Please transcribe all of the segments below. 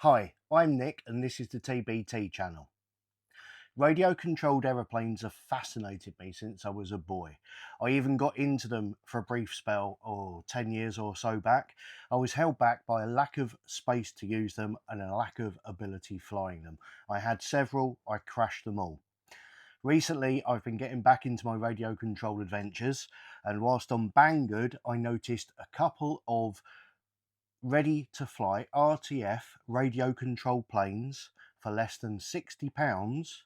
Hi, I'm Nick and this is the TBT channel. Radio controlled aeroplanes have fascinated me since I was a boy. I even got into them for a brief spell, 10 years or so back. I was held back by a lack of space to use them and a lack of ability flying them. I had several, I crashed them all. Recently, I've been getting back into my radio controlled adventures, and whilst on Banggood, I noticed a couple of ready to fly RTF radio controlled planes for less than £60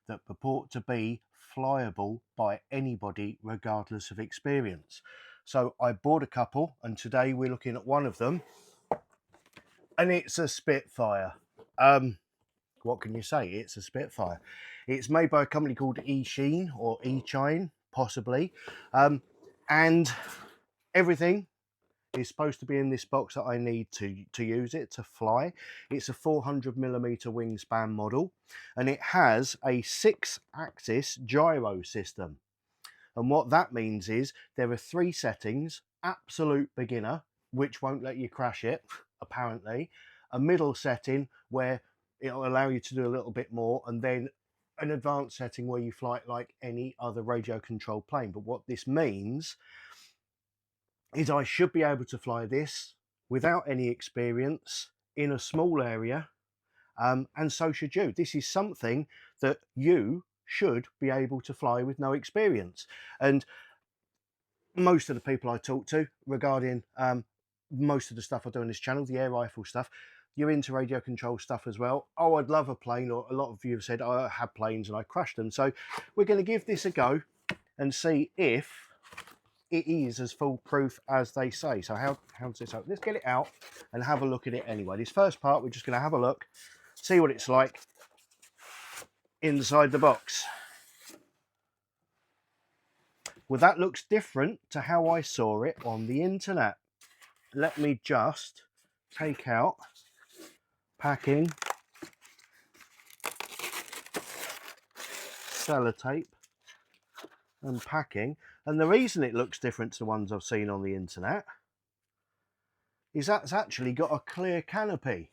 that purport to be flyable by anybody regardless of experience. So I bought a couple and today we're looking at one of them, and it's a Spitfire. What can you say? It's a Spitfire. It's made by a company called eSheen or eChine, possibly, and everything is supposed to be in this box that I need to use it to fly. It's a 400mm wingspan model, and it has a 6-axis gyro system. And what that means is there are 3 settings: absolute beginner, which won't let you crash it, apparently, a middle setting where it'll allow you to do a little bit more, and then an advanced setting where you fly it like any other radio controlled plane. But what this means is I should be able to fly this without any experience in a small area, and so should you. This is something that you should be able to fly with no experience. And most of the people I talk to regarding most of the stuff I do on this channel, the air rifle stuff, you're into radio control stuff as well. Oh, I'd love a plane, or a lot of you have said, oh, I had planes and I crashed them. So we're going to give this a go and see if it is as foolproof as they say. So how does this open? Let's get it out and have a look at it anyway. This first part, we're just going to have a look, see what it's like inside the box. Well, that looks different to how I saw it on the internet. Let me just take out packing, sellotape and packing. And the reason it looks different to the ones I've seen on the internet is that's actually got a clear canopy,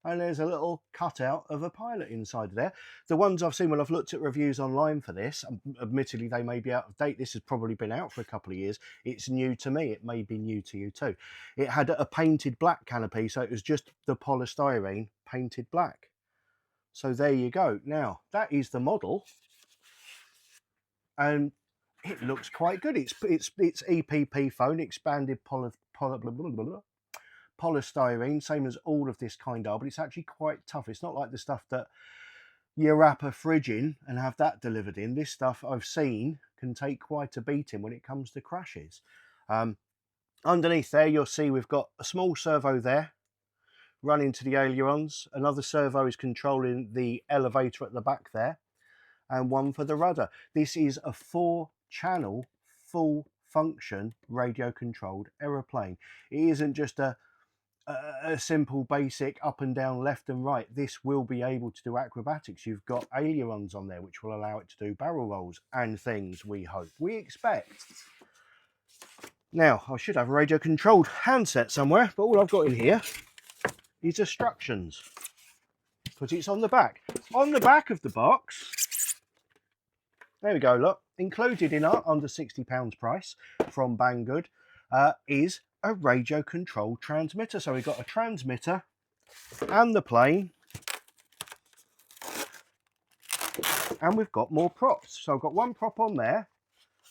and there's a little cutout of a pilot inside there. The ones I've seen when I've looked at reviews online for this, admittedly they may be out of date. This has probably been out for a couple of years. It's new to me. It may be new to you too. It had a painted black canopy, so it was just the polystyrene painted black. So there you go. Now that is the model, and it looks quite good. It's EPP foam, expanded polystyrene, same as all of this kind are, but it's actually quite tough. It's not like the stuff that you wrap a fridge in and have that delivered in. This stuff I've seen can take quite a beating when it comes to crashes. Underneath there, you'll see we've got a small servo there running to the ailerons. Another servo is controlling the elevator at the back there, and one for the rudder. This is a 4-channel, full function radio controlled aeroplane. It isn't just a simple basic up and down, left and right. This will be able to do acrobatics. You've got ailerons on there which will allow it to do barrel rolls and things, we hope, we expect. Now I should have a radio controlled handset somewhere, but all I've got in here is instructions, because it's on the back. On the back of the box, there we go, look, included in our under £60 price from Banggood is a radio controlled transmitter. So we've got a transmitter and the plane, and we've got more props. So I've got one prop on there,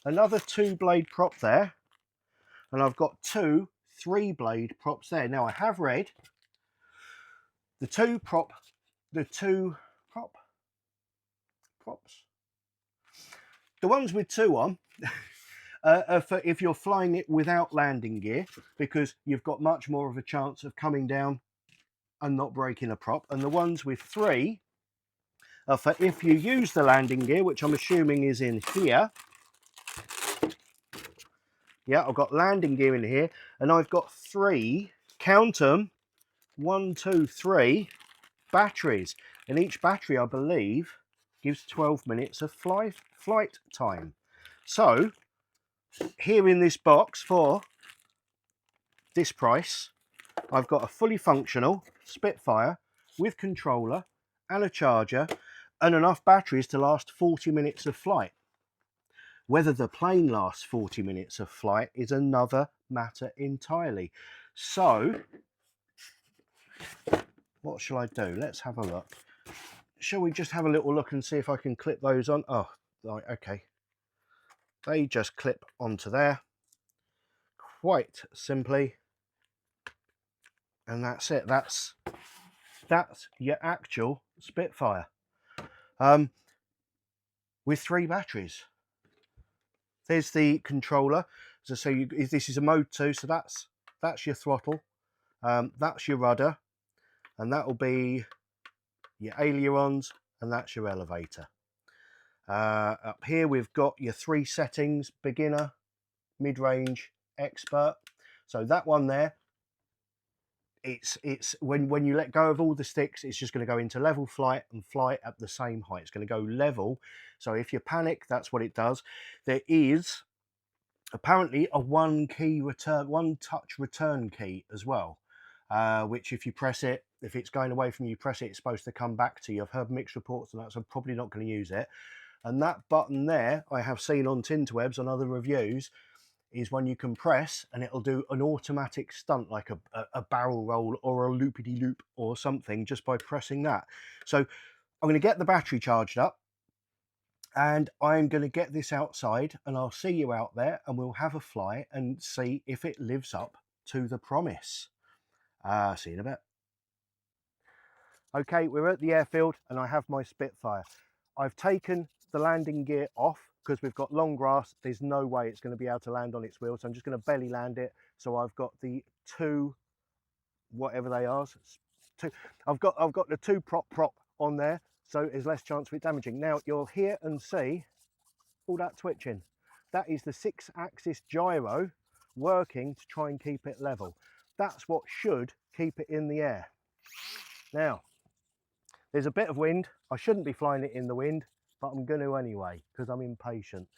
another 2-blade prop there, and I've got 2 3-blade props there. Now I have read the two props, the ones with 2 on for if you're flying it without landing gear, because you've got much more of a chance of coming down and not breaking a prop. And the ones with 3 are for if you use the landing gear, which I'm assuming is in here. Yeah, I've got landing gear in here, and I've got 3, count them, 1, 2, 3 batteries, and each battery, I believe, gives 12 minutes of flight time. So here in this box for this price, I've got a fully functional Spitfire with controller and a charger and enough batteries to last 40 minutes of flight. Whether the plane lasts 40 minutes of flight is another matter entirely. So, what shall I do? Let's have a look. Shall we just have a little look and see if I can clip those on? Oh, right, okay. They just clip onto there quite simply. And that's it. That's your actual Spitfire. With 3 batteries. There's the controller. So this is a mode 2, so that's your throttle, that's your rudder, and that will be your ailerons, and that's your elevator. Up here we've got your 3 settings: beginner, mid-range, expert. So that one there, it's when you let go of all the sticks, it's just going to go into level flight and fly at the same height. It's going to go level. So if you panic, that's what it does. There is apparently a one touch return key as well, which if you press it, if it's going away from you, press it, it's supposed to come back to you. I've heard mixed reports on that, so I'm probably not going to use it. And that button there, I have seen on Tinterwebs on other reviews, is when you can press and it'll do an automatic stunt, like a barrel roll or a loopity-loop or something, just by pressing that. So I'm going to get the battery charged up, and I'm going to get this outside, and I'll see you out there, and we'll have a fly and see if it lives up to the promise. See you in a bit. Okay, we're at the airfield and I have my Spitfire. I've taken the landing gear off because we've got long grass. There's no way it's going to be able to land on its wheels, so I'm just going to belly land it. So I've got the 2, whatever they are, I've got the 2 prop on there, so there's less chance of it damaging. Now you'll hear and see all that twitching. That is the 6-axis gyro working to try and keep it level. That's what should keep it in the air. Now, there's a bit of wind. I shouldn't be flying it in the wind, but I'm going to anyway because I'm impatient.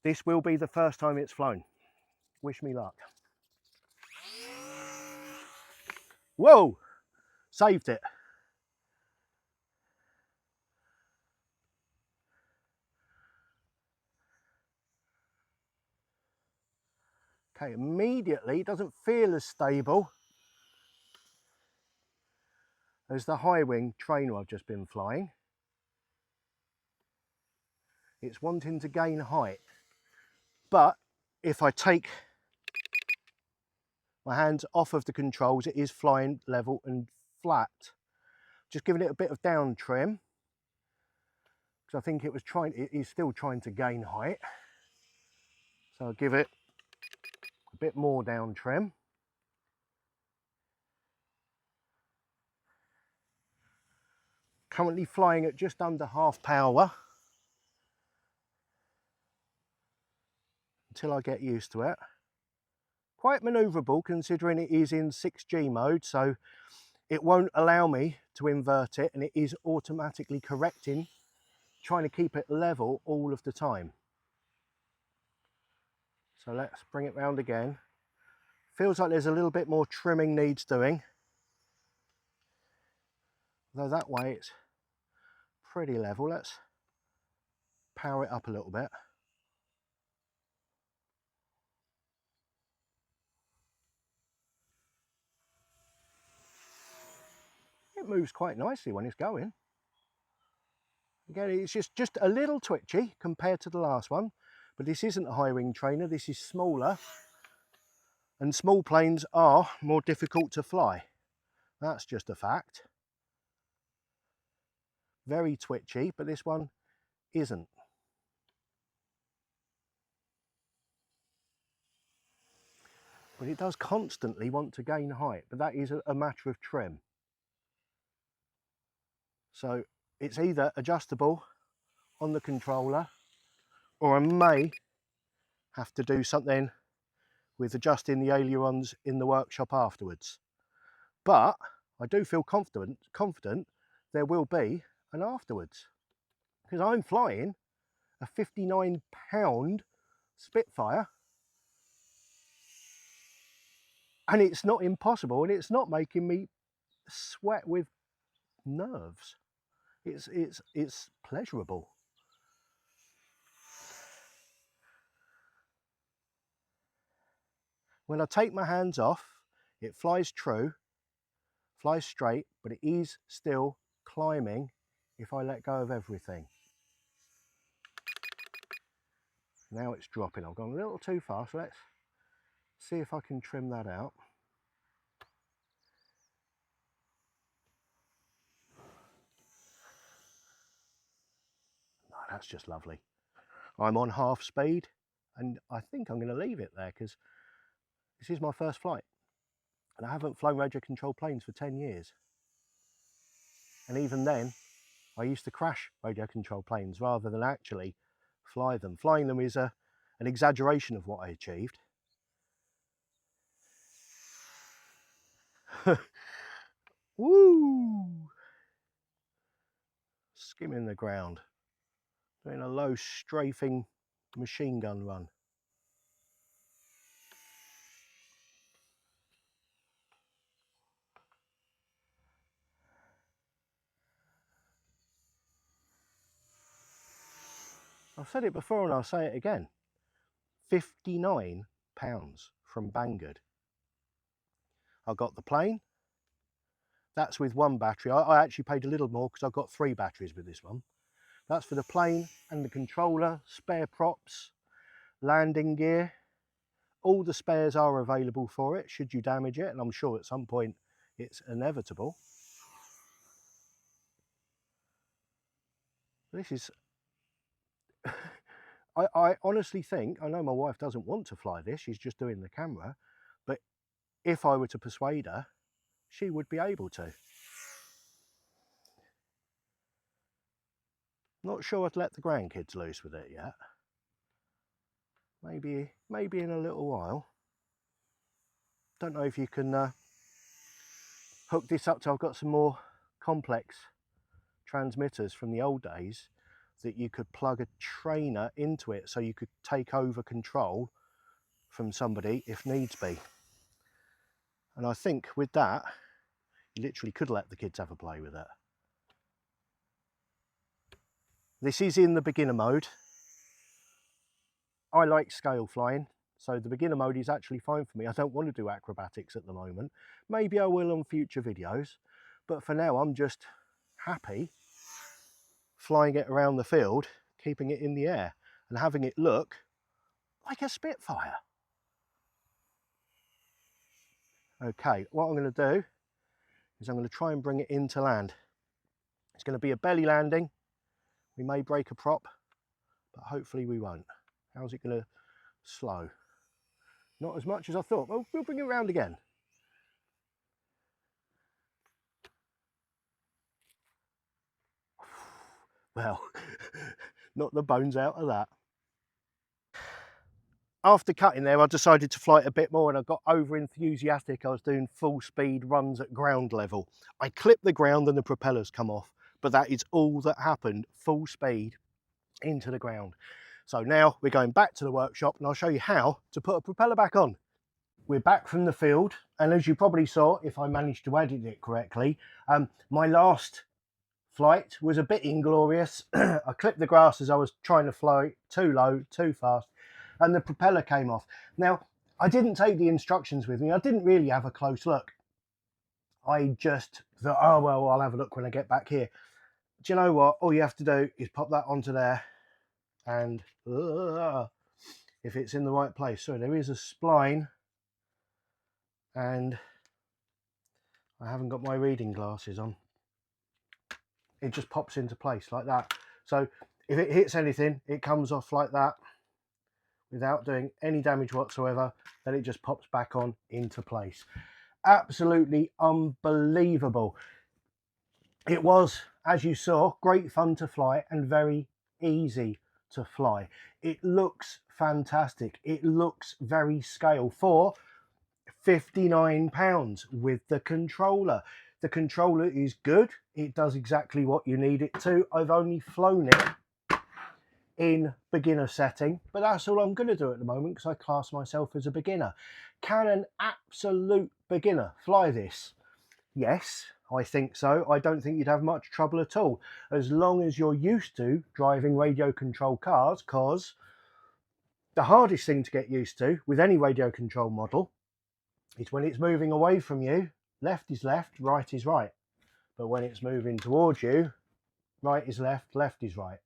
This will be the first time it's flown. Wish me luck. Whoa! Saved it. Okay, immediately it doesn't feel as stable as the high wing trainer I've just been flying. It's wanting to gain height, but if I take my hands off of the controls, it is flying level and flat. Just giving it a bit of down trim because I think it is still trying to gain height. So I'll give it a bit more down trim. Currently flying at just under half power until I get used to it. Quite manoeuvrable considering it is in 6G mode, so it won't allow me to invert it, and it is automatically correcting, trying to keep it level all of the time. So let's bring it round again. Feels like there's a little bit more trimming needs doing, though that way it's pretty level. Let's power it up a little bit. It moves quite nicely when it's going. Again, it's just a little twitchy compared to the last one, but this isn't a high wing trainer, this is smaller, and small planes are more difficult to fly. That's just a fact. Very twitchy, but this one isn't. But it does constantly want to gain height, but that is a matter of trim. So it's either adjustable on the controller, or I may have to do something with adjusting the ailerons in the workshop afterwards. But I do feel confident there will be an afterwards, because I'm flying a 59-pound Spitfire And it's not impossible, and it's not making me sweat with nerves. It's pleasurable. When I take my hands off, it flies true, flies straight, but it is still climbing if I let go of everything. Now it's dropping. I've gone a little too far, so let's see if I can trim that out. Oh, that's just lovely. I'm on half speed, and I think I'm going to leave it there because this is my first flight, and I haven't flown radio control planes for 10 years. And even then, I used to crash radio control planes rather than actually fly them. Flying them is an exaggeration of what I achieved. Woo! Skimming the ground, doing a low strafing machine gun run. I've said it before and I'll say it again. £59 from Banggood. I got the plane. That's with one battery. I actually paid a little more because I've got 3 batteries with this one. That's for the plane and the controller, spare props, landing gear. All the spares are available for it should you damage it, and I'm sure at some point it's inevitable. This is... I honestly think, I know my wife doesn't want to fly this, she's just doing the camera, but if I were to persuade her, she would be able to. Not sure I'd let the grandkids loose with it yet. Maybe in a little while. Don't know if you can hook this up to... I've got some more complex transmitters from the old days that you could plug a trainer into it so you could take over control from somebody if needs be. And I think with that, you literally could let the kids have a play with it. This is in the beginner mode. I like scale flying, so the beginner mode is actually fine for me. I don't want to do acrobatics at the moment. Maybe I will on future videos, but for now I'm just happy flying it around the field, keeping it in the air and having it look like a Spitfire. Okay, what I'm going to do is I'm going to try and bring it into land. It's going to be a belly landing. We may break a prop, but hopefully we won't. How's it going to slow? Not as much as I thought. Well, we'll bring it around again. Well, not the bones out of that. After cutting there, I decided to fly it a bit more and I got over enthusiastic. I was doing full speed runs at ground level. I clipped the ground and the propellers come off, but that is all that happened, full speed into the ground. So now we're going back to the workshop and I'll show you how to put a propeller back on. We're back from the field, and as you probably saw, if I managed to edit it correctly, my last flight was a bit inglorious. I clipped the grass as I was trying to fly too low, too fast, and the propeller came off. Now, I didn't take the instructions with me. I didn't really have a close look. I just thought, oh, well, I'll have a look when I get back here. Do you know what? All you have to do is pop that onto there, and if it's in the right place. So there is a spline, and I haven't got my reading glasses on. It just pops into place like that. So if it hits anything, it comes off like that without doing any damage whatsoever. Then it just pops back on into place. Absolutely unbelievable. It was, as you saw, great fun to fly and very easy to fly. It looks fantastic. It looks very scale for £59 with the controller. The controller is good. It does exactly what you need it to. I've only flown it in beginner setting, but that's all I'm going to do at the moment because I class myself as a beginner. Can an absolute beginner fly this? Yes, I think so. I don't think you'd have much trouble at all, as long as you're used to driving radio control cars, because the hardest thing to get used to with any radio control model is when it's moving away from you, left is left, right is right. But when it's moving towards you, right is left, left is right.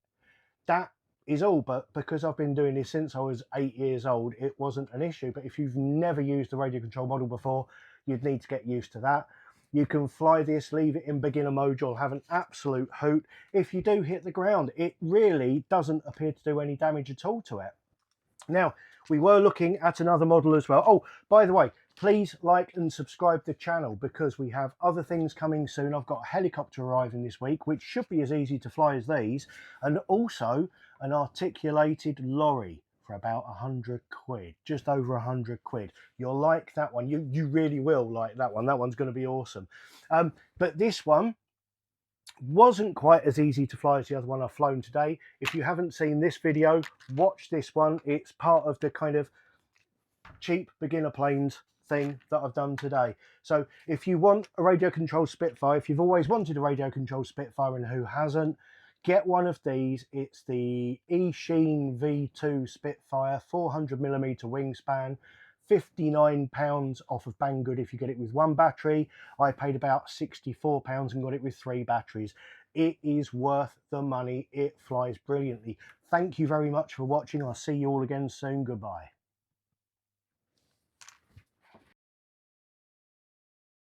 That is all, but because I've been doing this since I was 8 years old, it wasn't an issue. But if you've never used a radio control model before, you'd need to get used to that. You can fly this, leave it in beginner mode, you'll have an absolute hoot. If you do hit the ground, it really doesn't appear to do any damage at all to it. Now, we were looking at another model as well. Oh, by the way, please like and subscribe to the channel because we have other things coming soon. I've got a helicopter arriving this week, which should be as easy to fly as these, and also an articulated lorry for about 100 quid, just over 100 quid. You'll like that one. You really will like that one. That one's going to be awesome. But this one wasn't quite as easy to fly as the other one I've flown today. If you haven't seen this video, watch this one. It's part of the kind of cheap beginner planes thing that I've done today. So if you want a radio controlled Spitfire, if you've always wanted a radio controlled Spitfire and who hasn't, get one of these. It's the eSheen V2 Spitfire, 400mm wingspan, £59 off of Banggood if you get it with one battery. I paid about £64 and got it with 3 batteries. It is worth the money. It flies brilliantly. Thank you very much for watching. I'll see you all again soon. Goodbye.